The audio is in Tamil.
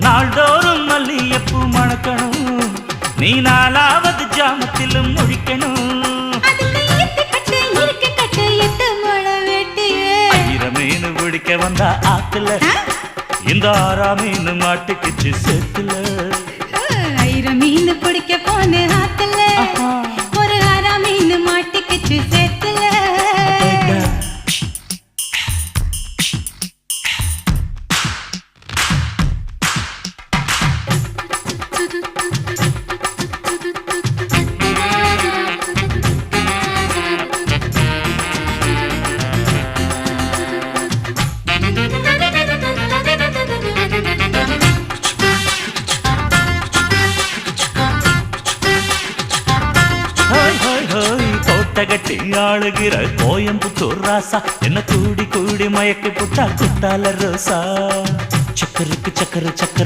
நாள்தோறும் மல்லியப்பூ மணக்கணும், நீ நாலாவது ஜாமத்திலும் முழிக்கணும். மீன் பிடிக்க வந்தா ஆத்துல, இந்த 6ஆம் மீன் மாட்டுக்குச்சு சேத்துல. மீன் பிடிக்க போன ஆத்துல, ஒரு 6ஆம் மீன் மாட்டுக்குச்சு சேத்துல. கட்டி ஆளுகிற கோயம்புத்தூர் ராசா, என்ன கூடி கூடி மயக்கி புட்டா குத்தால ரோசா. சக்கருக்கு சக்கர சக்கர